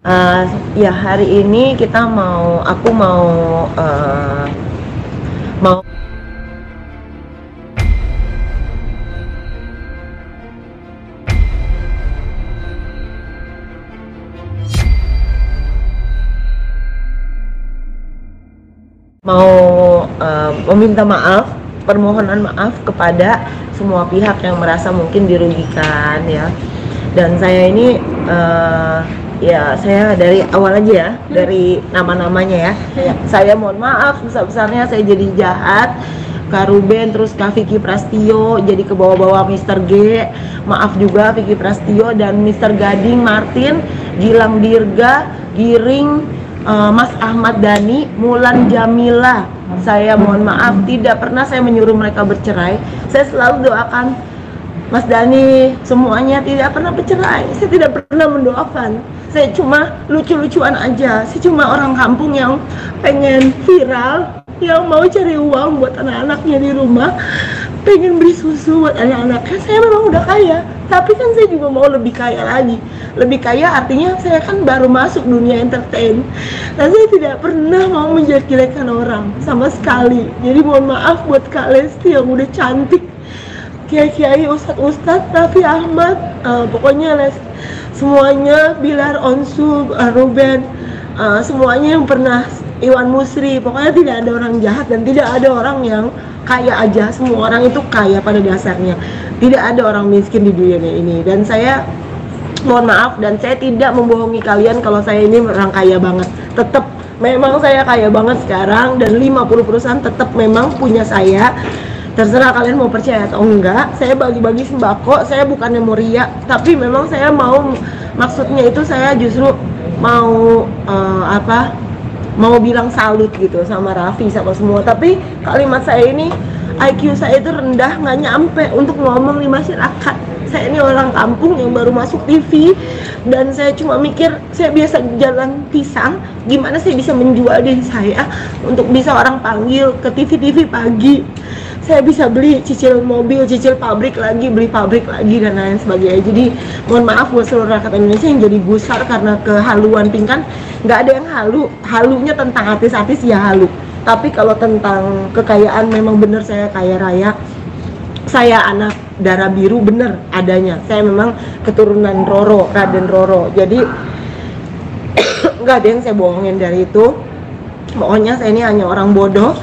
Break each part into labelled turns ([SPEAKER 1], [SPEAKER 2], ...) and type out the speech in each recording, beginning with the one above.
[SPEAKER 1] Eh, ya hari ini aku mau meminta maaf, permohonan maaf kepada semua pihak yang merasa mungkin dirugikan ya. Dan saya ini ya saya dari awal aja ya, dari nama-namanya ya. Saya mohon maaf besar-besarnya saya jadi jahat. Kak Ruben, terus Kak Vicky Prastio jadi ke bawah-bawah Mr. G. Maaf juga Vicky Prastio dan Mr. Gading Martin, Gilang Dirga, Giring, Mas Ahmad Dhani, Mulan Jamila. Saya mohon maaf, tidak pernah saya menyuruh mereka bercerai. Saya selalu doakan Mas Dhani, semuanya tidak pernah bercerai. Saya tidak pernah mendoakan. Saya cuma lucu-lucuan aja. Saya cuma orang kampung yang pengen viral, yang mau cari uang buat anak-anaknya di rumah, pengen beli susu buat anak-anaknya. Saya memang udah kaya, tapi kan saya juga mau lebih kaya lagi. Lebih kaya artinya saya kan baru masuk dunia entertain, dan saya tidak pernah mau menjelek-jelekan orang sama sekali. Jadi mohon maaf buat Kak Lesti yang udah cantik, kiai-kiai, ustadz, Raffi Ahmad, pokoknya semuanya, Bilar, Onsu, Ruben, semuanya yang pernah, Iwan Musri, pokoknya tidak ada orang jahat dan tidak ada orang yang kaya aja. Semua orang itu kaya pada dasarnya, tidak ada orang miskin di dunia ini. Dan saya mohon maaf, dan saya tidak membohongi kalian kalau saya ini orang kaya banget. Tetap memang saya kaya banget sekarang, dan 50 perusahaan tetap memang punya saya. Terserah kalian mau percaya atau enggak. Saya bagi-bagi sembako, saya bukannya mau riak, tapi memang saya mau, maksudnya itu saya justru mau mau bilang salut gitu sama Raffi, sama semua. Tapi kalimat saya ini, IQ saya itu rendah, nggak nyampe untuk ngomong di masyarakat. Saya ini orang kampung yang baru masuk TV, dan saya cuma mikir, saya biasa jalan pisang, gimana saya bisa menjual diri saya untuk bisa orang panggil ke TV-TV pagi. Saya bisa beli, cicil mobil, cicil pabrik lagi, beli pabrik lagi, dan lain sebagainya. Jadi mohon maaf buat seluruh rakyat Indonesia yang jadi gusar karena kehaluan Pinkan. Nggak ada yang halunya tentang artis-artis ya halu. Tapi kalau tentang kekayaan, memang bener saya kaya raya. Saya anak darah biru bener adanya. Saya memang keturunan Roro, Raden Roro. Jadi nggak ada yang saya bohongin dari itu. Pokoknya saya ini hanya orang bodoh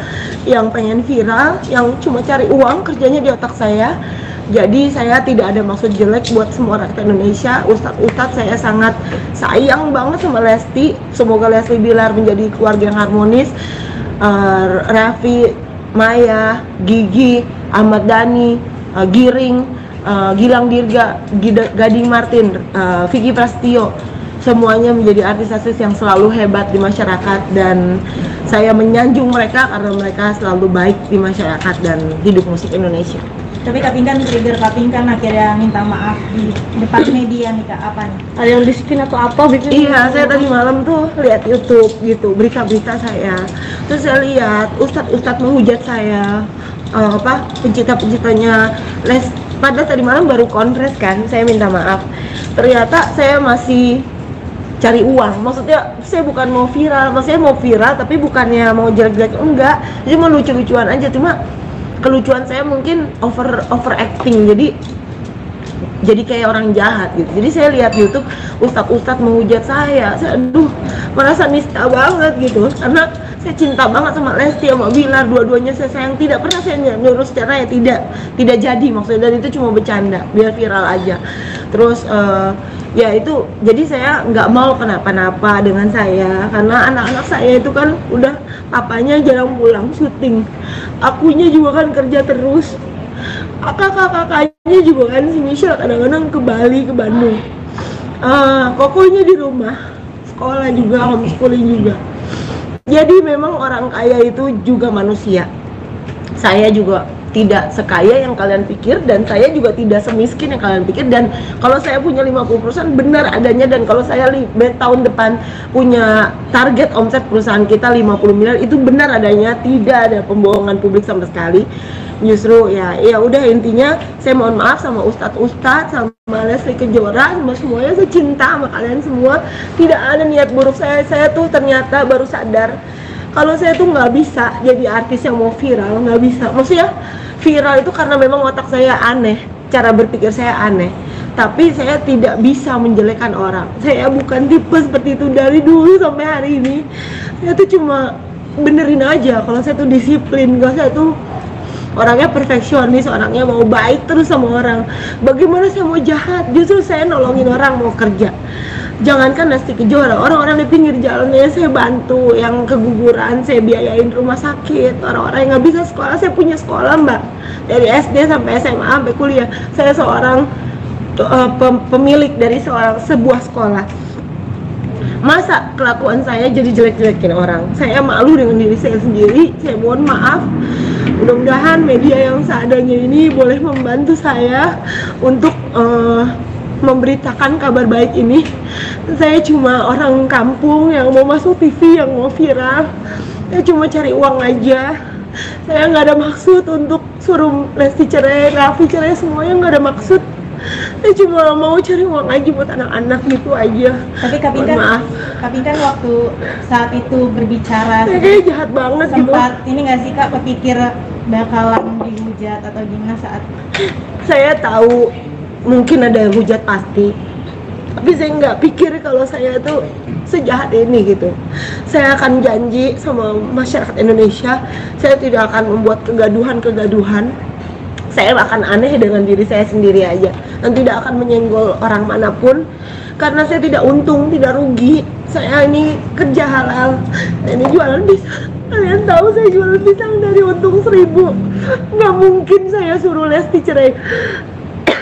[SPEAKER 1] yang pengen viral, yang cuma cari uang, kerjanya di otak saya. Jadi saya tidak ada maksud jelek buat semua rakyat Indonesia. Ustadz saya sangat sayang banget sama Lesti. Semoga Lesti Bilar menjadi keluarga yang harmonis. Raffi, Maya, Gigi, Ahmad Dhani, Giring, Gilang Dirga, Gading Martin, Vicky Prastio, semuanya menjadi artis-artis yang selalu hebat di masyarakat, dan saya menyanjung mereka karena mereka selalu baik di masyarakat dan hidup musik Indonesia.
[SPEAKER 2] Tapi Kak Pinkan, trigger Kak Pinkan akhirnya minta maaf di depan media nih Kak, apa nih?
[SPEAKER 3] Ada yang disiplin atau apa bikin?
[SPEAKER 1] Iya, saya tadi malam tuh lihat YouTube gitu, berita-berita saya. Terus saya lihat ustadz menghujat saya, pencipta-penciptanya padahal tadi malam baru konfres kan, saya minta maaf. Ternyata saya masih cari uang. Maksudnya saya bukan mau viral, maksudnya mau viral tapi bukannya mau jelek-jelek, enggak, cuma lucu-lucuan aja. Cuma kelucuan saya mungkin overacting, jadi kayak orang jahat gitu. Jadi saya lihat YouTube ustadz menghujat saya merasa nista banget gitu, karena saya cinta banget sama Lesti, sama Bilar, dua-duanya saya sayang. Tidak pernah saya nyuruh secara tidak jadi maksudnya, dan itu cuma bercanda biar viral aja. Terus ya itu, jadi saya nggak mau kenapa-napa dengan saya, karena anak-anak saya itu kan udah papanya jarang pulang syuting, akunya juga kan kerja terus, kakak-kakaknya juga kan, si Michelle kadang-kadang ke Bali, ke Bandung, pokoknya di rumah, sekolah juga, homeschooling juga. Jadi memang orang kaya itu juga manusia. Saya juga tidak sekaya yang kalian pikir, dan saya juga tidak semiskin yang kalian pikir. Dan kalau saya punya 50% benar adanya, dan kalau saya tahun depan punya target omset perusahaan kita 50 miliar, itu benar adanya, tidak ada pembohongan publik sama sekali. Justru ya udah, intinya saya mohon maaf sama ustadz sama Leslie Kejora, sama semuanya. Saya cinta sama kalian semua, tidak ada niat buruk. Saya tuh ternyata baru sadar kalau saya tuh nggak bisa jadi artis yang mau viral, nggak bisa. Maksudnya viral itu karena memang otak saya aneh, cara berpikir saya aneh, tapi saya tidak bisa menjelekkan orang. Saya bukan tipe seperti itu dari dulu sampai hari ini. Saya tuh cuma benerin aja kalau saya tuh disiplin, kalau saya tuh orangnya perfeksionis, orangnya mau baik terus sama orang. Bagaimana saya mau jahat? Justru saya nolongin orang mau kerja. Jangankan Leslie Kejora, orang-orang di pinggir jalannya saya bantu, yang keguguran saya biayain rumah sakit, orang-orang yang nggak bisa sekolah saya punya sekolah mbak, dari SD sampai SMA sampai kuliah. Saya seorang pemilik dari sebuah sekolah. Masa kelakuan saya jadi jelek-jelekin orang? Saya malu dengan diri saya sendiri. Saya mohon maaf. Mudah-mudahan media yang seadanya ini boleh membantu saya untuk memberitakan kabar baik ini. Saya cuma orang kampung yang mau masuk TV, yang mau viral. Saya cuma cari uang aja. Saya nggak ada maksud untuk suruh Lesti cerai, Raffi cerai, semuanya nggak ada maksud. Saya cuma mau cari uang aja buat anak-anak gitu aja.
[SPEAKER 2] Tapi Kak Pinkan waktu saat itu berbicara
[SPEAKER 1] kayak jahat banget
[SPEAKER 2] sempat
[SPEAKER 1] gitu.
[SPEAKER 2] Ini nggak sih Kak kepikir bakalan dihujat atau gimana saat?
[SPEAKER 1] Saya tahu mungkin ada yang hujat pasti, tapi saya nggak pikir kalau saya tuh sejahat ini gitu. Saya akan janji sama masyarakat Indonesia, saya tidak akan membuat kegaduhan. Saya akan aneh dengan diri saya sendiri aja, dan tidak akan menyenggol orang manapun, karena saya tidak untung, tidak rugi. Saya ini kerja halal, ini jualan pisang. Kalian tahu saya jualan pisang dari untung 1.000. Nggak mungkin saya suruh Lesti cerai.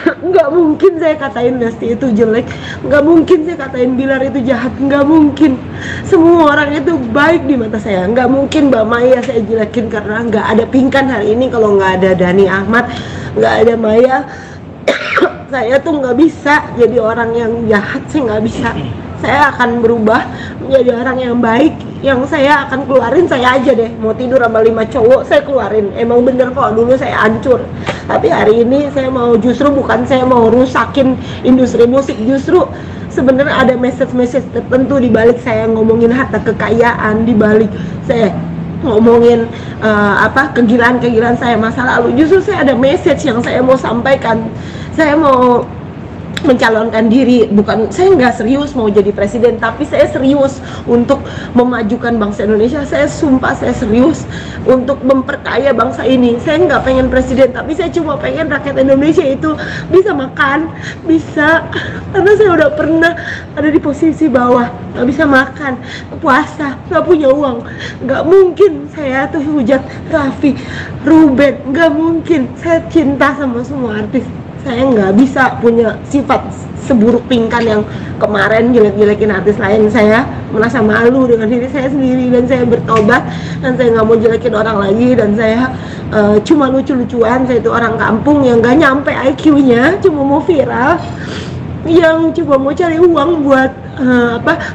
[SPEAKER 1] Nggak mungkin saya katain Lesti itu jelek, nggak mungkin saya katain Bilar itu jahat, nggak mungkin. Semua orang itu baik di mata saya. Nggak mungkin Mbak Maya saya jelekin karena nggak ada Pinkan hari ini. Kalau nggak ada Dani Ahmad, nggak ada Maya, saya tuh nggak bisa jadi orang yang jahat. Saya nggak bisa. Saya akan berubah menjadi orang yang baik. Yang saya akan keluarin saya aja deh. Mau tidur sama 5 cowok saya keluarin. Emang bener kok, dulu saya hancur. Tapi hari ini saya mau, justru bukan saya mau rusakin industri musik. Justru sebenarnya ada message tertentu di balik saya ngomongin harta kekayaan, di balik saya ngomongin kegilaan saya masa lalu. Justru saya ada message yang saya mau sampaikan. Saya mau mencalonkan diri, bukan, saya nggak serius mau jadi presiden, tapi saya serius untuk memajukan bangsa Indonesia. Saya sumpah saya serius untuk memperkaya bangsa ini. Saya nggak pengen presiden, tapi saya cuma pengen rakyat Indonesia itu bisa makan, bisa, karena saya udah pernah ada di posisi bawah, nggak bisa makan, puasa, nggak punya uang. Nggak mungkin saya tuh hujat Raffi, Ruben, nggak mungkin. Saya cinta sama semua artis. Saya nggak bisa punya sifat seburuk Pinkan yang kemarin jelek-jelekin artis lain. Saya merasa malu dengan diri saya sendiri, dan saya bertobat, dan saya nggak mau jelekin orang lagi. Dan saya cuma lucu-lucuan. Saya itu orang kampung yang nggak nyampe IQ-nya, cuma mau viral, yang cuma mau cari uang buat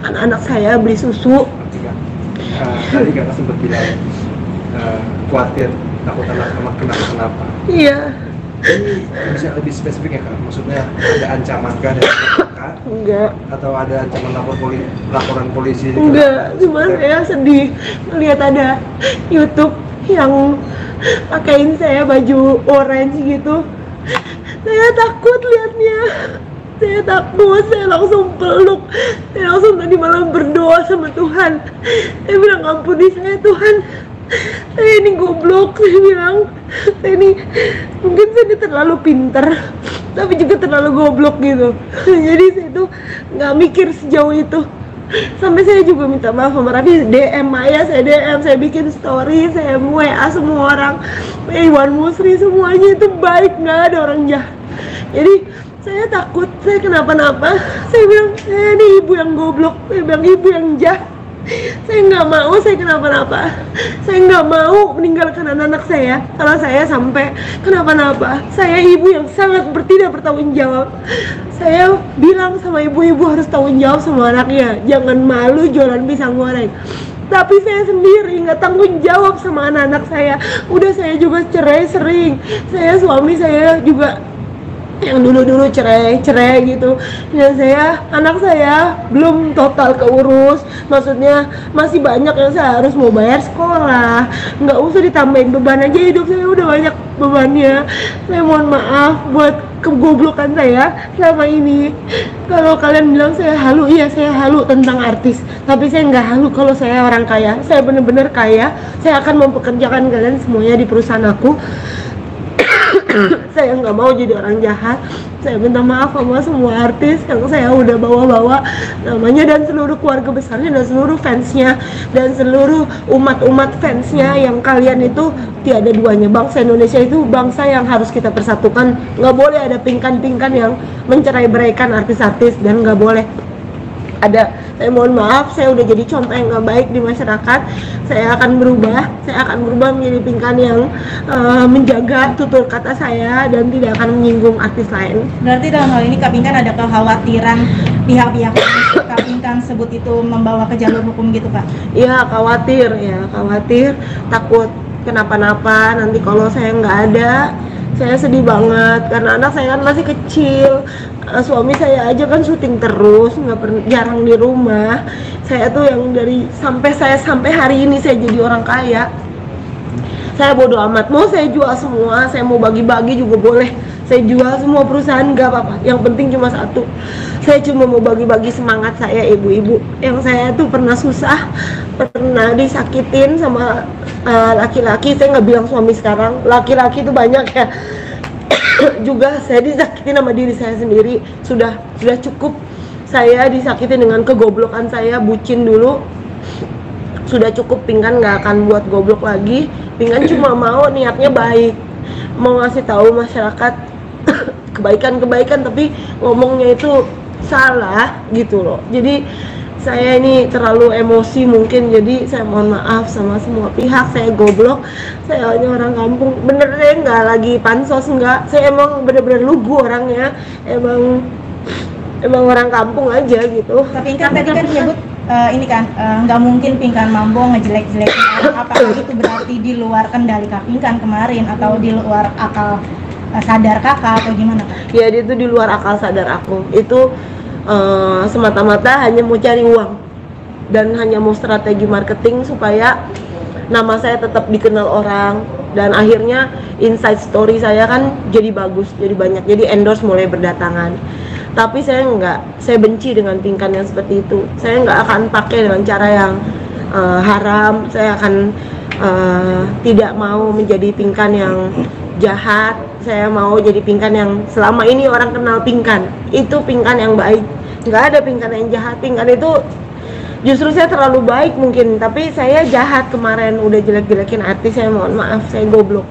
[SPEAKER 1] anak-anak saya beli susu.
[SPEAKER 3] Tadi kakak sempat bilang khawatir takut anak-anak kenapa.
[SPEAKER 1] Iya.
[SPEAKER 3] Ini bisa lebih spesifik ya kak? Maksudnya ada ancaman kah dari kakak?
[SPEAKER 1] Enggak.
[SPEAKER 3] Atau ada ancaman laporan polisi?
[SPEAKER 1] Enggak, cuma saya sedih melihat ada YouTube yang pakein saya baju orange gitu. Saya takut liatnya. Saya takut, saya langsung peluk. Saya langsung tadi malam berdoa sama Tuhan. Saya bilang, ampuni saya Tuhan. Saya ini goblok, saya bilang. Saya ini, mungkin saya ini terlalu pintar, tapi juga terlalu goblok gitu. Jadi saya tuh nggak mikir sejauh itu. Sampai saya juga minta maaf sama Raffi, DM Maya, saya DM, saya bikin story, saya WA semua orang, Iwan Musri, semuanya itu baik, nggak ada orang jahat. Jadi saya takut saya kenapa-napa. Saya bilang, saya ini ibu yang goblok, saya bilang ibu yang jahat. Saya nggak mau saya kenapa-napa. Saya nggak mau meninggalkan anak-anak saya kalau saya sampai kenapa-napa. Saya ibu yang sangat tidak bertanggung jawab. Saya bilang sama ibu-ibu harus tanggung jawab sama anaknya. Jangan malu jualan pisang goreng. tapi saya sendiri nggak tanggung jawab sama anak-anak saya. Udah saya juga cerai sering, suami saya juga yang dulu cerai gitu, dan anak saya belum total keurus, maksudnya masih banyak yang saya harus mau bayar sekolah, nggak usah ditambahin beban aja, hidup saya udah banyak bebannya. Saya mohon maaf buat kegoblokan saya selama ini. Kalau kalian bilang saya halu, iya saya halu tentang artis, tapi saya nggak halu kalau saya orang kaya. Saya bener-bener kaya, saya akan mempekerjakan kalian semuanya di perusahaan aku. Saya nggak mau jadi orang jahat. Saya minta maaf sama semua artis yang saya udah bawa-bawa namanya, dan seluruh keluarga besarnya, dan seluruh fansnya, dan seluruh umat-umat fansnya, yang kalian itu tiada duanya. Bangsa Indonesia itu bangsa yang harus kita persatukan. Nggak boleh ada pingkan-pingkan yang mencerai-beraikan artis-artis, dan nggak boleh ada. Saya mohon maaf, saya udah jadi contoh yang nggak baik di masyarakat. Saya akan berubah menjadi pingkan yang menjaga tutur kata saya dan tidak akan menyinggung artis lain.
[SPEAKER 2] Berarti dalam hal ini Kak Pinkan ada kekhawatiran pihak-pihak Kak Pinkan sebut itu membawa ke jalur hukum gitu Kak?
[SPEAKER 1] Iya, khawatir, takut kenapa-napa nanti kalau saya nggak ada. Saya sedih banget karena anak saya kan masih kecil. Suami saya aja kan syuting terus, jarang di rumah. Saya tuh yang sampai hari ini saya jadi orang kaya, saya bodo amat, mau saya jual semua, saya mau bagi-bagi juga boleh, saya jual semua perusahaan nggak apa-apa, yang penting cuma satu, saya cuma mau bagi-bagi semangat saya ibu-ibu yang saya tuh pernah susah, pernah disakitin sama laki-laki. Saya nggak bilang suami sekarang, laki-laki itu banyak ya. Juga saya disakitin sama diri saya sendiri. Sudah cukup saya disakitin dengan kegoblokan saya, bucin dulu. Sudah cukup, Pinkan nggak akan buat goblok lagi. Pinkan cuma mau niatnya baik, mau ngasih tahu masyarakat kebaikan, tapi ngomongnya itu salah gitu loh. Jadi saya ini terlalu emosi mungkin, jadi saya mohon maaf sama semua pihak. Saya goblok, saya hanya orang kampung, bener, saya nggak lagi pansos, nggak, saya emang bener-bener lugu orangnya, emang orang kampung aja gitu.
[SPEAKER 2] Tapi Pinkan tadi kan menyebut ini kan nggak mungkin Pinkan Mambo ngejelek-jelekin orang. Apakah itu berarti di luar kendali Kak Pinkan kemarin, atau di luar akal sadar kakak, atau gimana Kak?
[SPEAKER 1] Ya, itu di luar akal sadar aku. Itu semata-mata hanya mau cari uang dan hanya mau strategi marketing supaya nama saya tetap dikenal orang, dan akhirnya inside story saya kan jadi bagus, jadi banyak, jadi endorse mulai berdatangan. Tapi saya benci dengan Pinkan yang seperti itu. Saya nggak akan pakai dengan cara yang haram. Saya akan tidak mau menjadi Pinkan yang jahat. Saya mau jadi Pinkan yang selama ini orang kenal Pinkan. Itu Pinkan yang baik. Nggak ada Pinkan yang jahat. Pinkan itu justru saya terlalu baik mungkin, tapi saya jahat kemarin, udah jelek-jelekin artis. Saya mohon maaf, saya goblok.